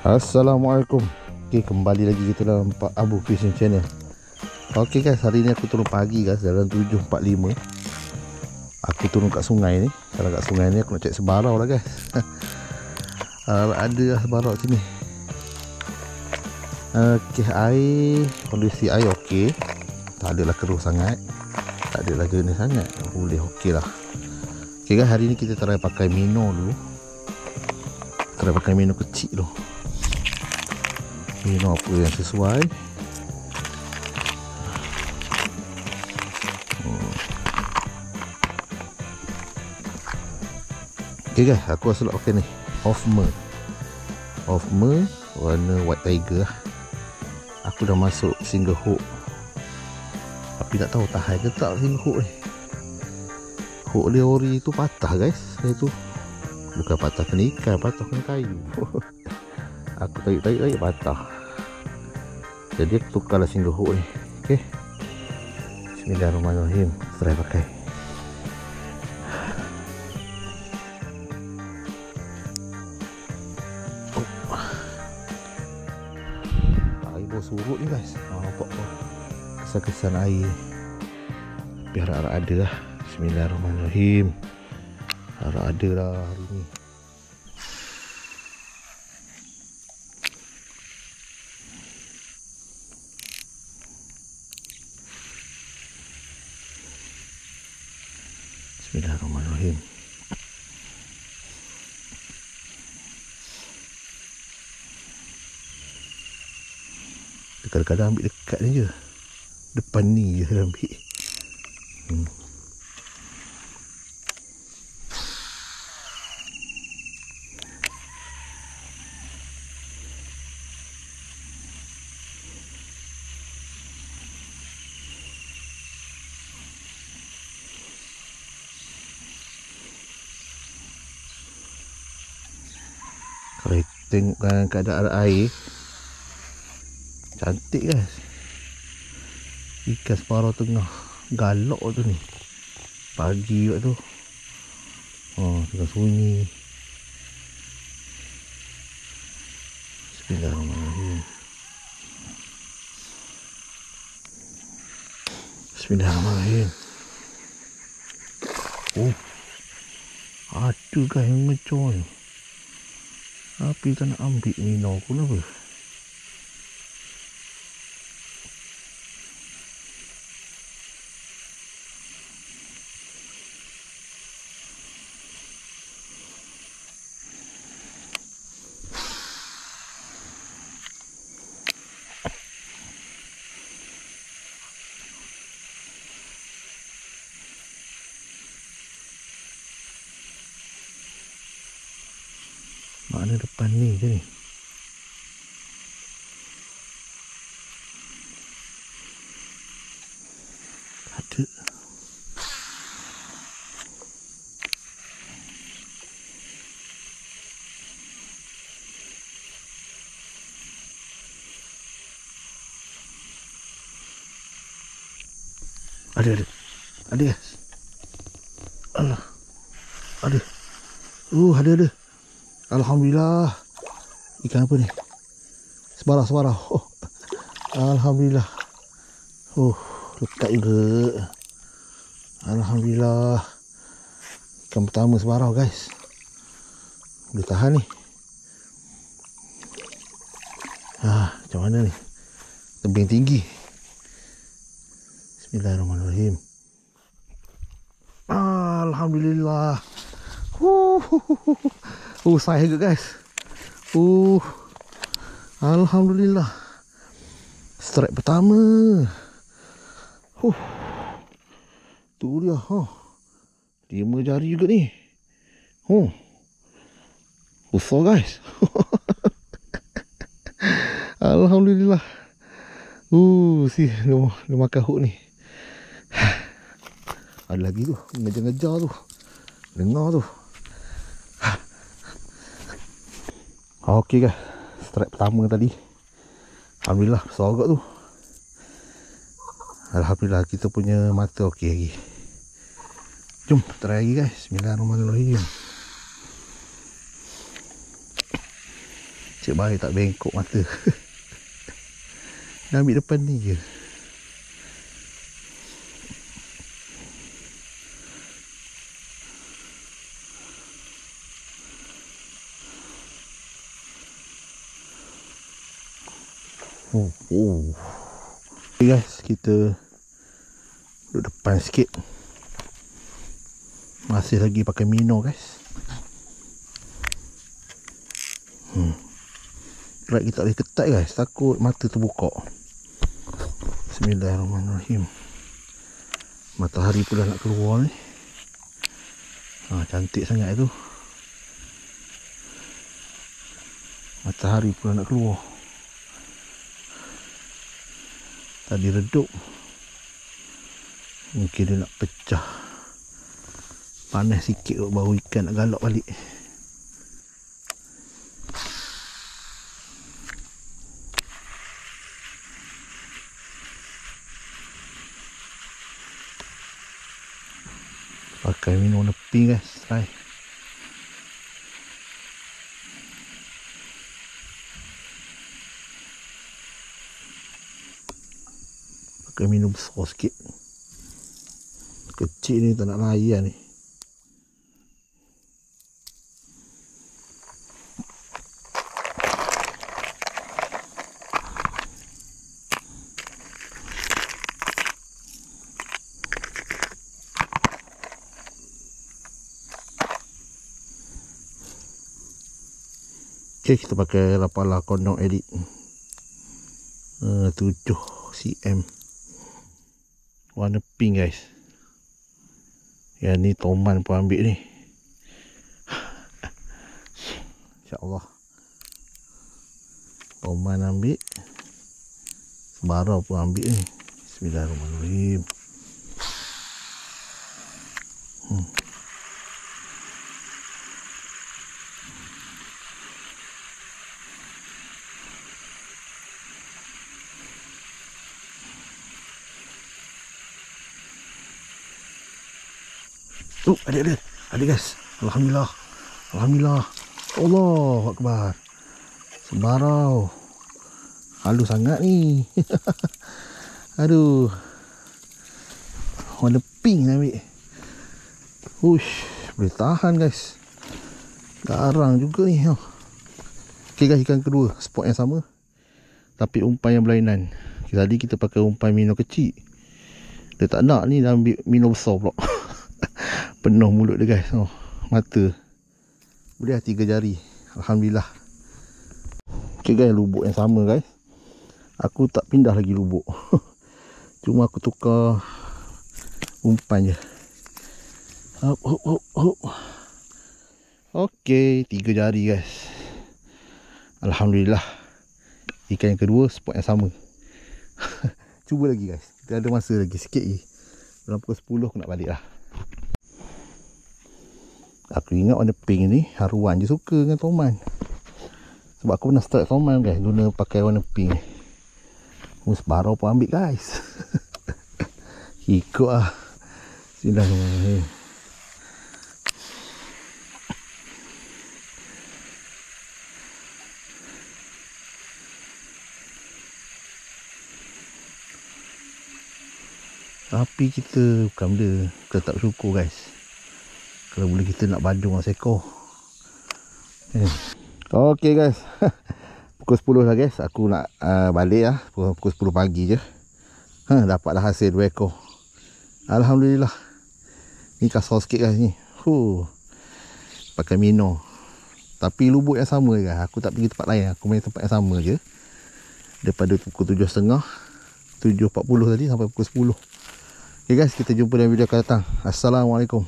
Assalamualaikum. Okay, kembali lagi kita dalam Pak Abu Fishing Channel. Okay guys, hari ni aku turun pagi guys, dalam 7.45. Aku turun kat sungai ni. Kalau kat sungai ni aku nak cek sebarau lah guys. Ada lah sebarau sini. Okay, air, kondisi air okey. Tak adalah keruh sangat, tak adalah jernih sangat, boleh okey lah. Okay guys, hari ni kita try pakai minnow dulu. Try pakai minnow kecil dulu. Minnow apa yang sesuai. Okay guys, aku rasa okey ni. Hoffmer warna white tiger. Aku dah masuk single hook, tapi tak tahu tahan ke tak single hook ni. Hook dia ori tu patah guys. Itu bukan patah kena ikan, patah kena kayu. Aku tarik patah. Jadi aku tukarlah single hook ni. Okay, Bismillahirrahmanirrahim. Try pakai. Air bawah surut ni guys. Nampak tu kesan-kesan air. Tapi harap-harap ada lah. Bismillahirrahmanirrahim. Harap ada lah hari ni. Bismillahirrahmanirrahim. Kadang-kadang ambil dekat ni je, depan ni je saya ambil. Kalau tengokkan keadaan air, cantik guys. Ikan separuh tengah galak tu ni. Pagi waktu tu. Tengah sunyi. Bismillahirrahmanirrahim. Bismillahirrahmanirrahim. Ada guys yang ngecor ni. Tapi tak nak ambil minnow pun apa. Mana depan ni je ni. Ada. Ada guys. Allah. Ada. Ada. Alhamdulillah. Ikan apa ni? Sebarau. Alhamdulillah. Lekat juga. Alhamdulillah. Ikan pertama sebarau guys. Boleh tahan ni. Macam mana ni? Tebing tinggi. Bismillahirrahmanirrahim. Alhamdulillah. Saya juga guys. Alhamdulillah. Strike pertama. Tu dia. 5 jari juga ni. Besar guys. Alhamdulillah. Dia makan hook ni. Ada lagi tu. Ngejar-ngejar tu. Dengar tu. Okey guys, strike pertama tadi. Alhamdulillah, besar agak tu. Alhamdulillah, kita punya mata okey lagi. Jom, try lagi guys. Bismillahirrahmanirrahim. Cik baik tak bengkok mata. Dah ambil depan ni je. Okay guys, kita duduk depan sikit. Masih lagi pakai Mino guys. Right, kita tak boleh ketat guys, takut mata terbuka. Bismillahirrahmanirrahim. Matahari pula nak keluar ni. Cantik sangat tu. Matahari pula nak keluar. Tadi redup. Mungkin dia nak pecah. Panas sikit kot, baru ikan nak galak balik. Pakai Mino warna pink guys. Try. Pakai Mino besar sikit. Kecil ni tak nak layan ni. Okay, kita pakai Rapala Kondok Edit 7 cm warna pink guys. Yang ni Toman pun ambil ni. InsyaAllah Toman ambil, Sebarau pun ambil ni. Bismillahirrahmanirrahim. Ada guys. Alhamdulillah. Alhamdulillah. Allahu Akbar. Sebarau. Halus sangat ni. Aduh. Warna pink ambil. Ush, boleh tahan guys. Garang juga ni. Okay guys, ikan kedua. Spot yang sama, tapi umpan yang berlainan. Tadi kita pakai umpan Mino kecil. Dia tak nak ni, dah ambil Mino besar pula. Penuh mulut dia guys. Mata boleh 3 jari. Alhamdulillah. Okay guys, lubuk yang sama guys. Aku tak pindah lagi lubuk. Cuma aku tukar umpan je. Okay, 3 jari guys. Alhamdulillah. Ikan yang kedua, spot yang sama. Cuba lagi guys. Kita ada masa lagi sikit lagi. Dalam pukul 10 aku nak balik lah. Aku ingat warna pink ni haruan je suka dengan Toman. Sebab aku pernah start Toman guys, guna pakai warna pink. Sebarau pun ambil guys. Ikut lah. Bismillahirrahmanirrahim. Tapi kita bukan benda, kita tak bersyukur guys. Kalau boleh kita nak badung lah seekor. Okay guys. Pukul 10 lah guys. Aku nak balik lah. Pukul 10 pagi je. Dapatlah hasil 2 ekor. Alhamdulillah. Ni kasar sikit guys ni. Pakai Mino. Tapi lubuk yang sama guys. Aku tak pergi tempat lain. Aku main tempat yang sama je. Daripada pukul 7.30, 7.40 tadi sampai pukul 10. Okay guys, kita jumpa dalam video akan datang. Assalamualaikum.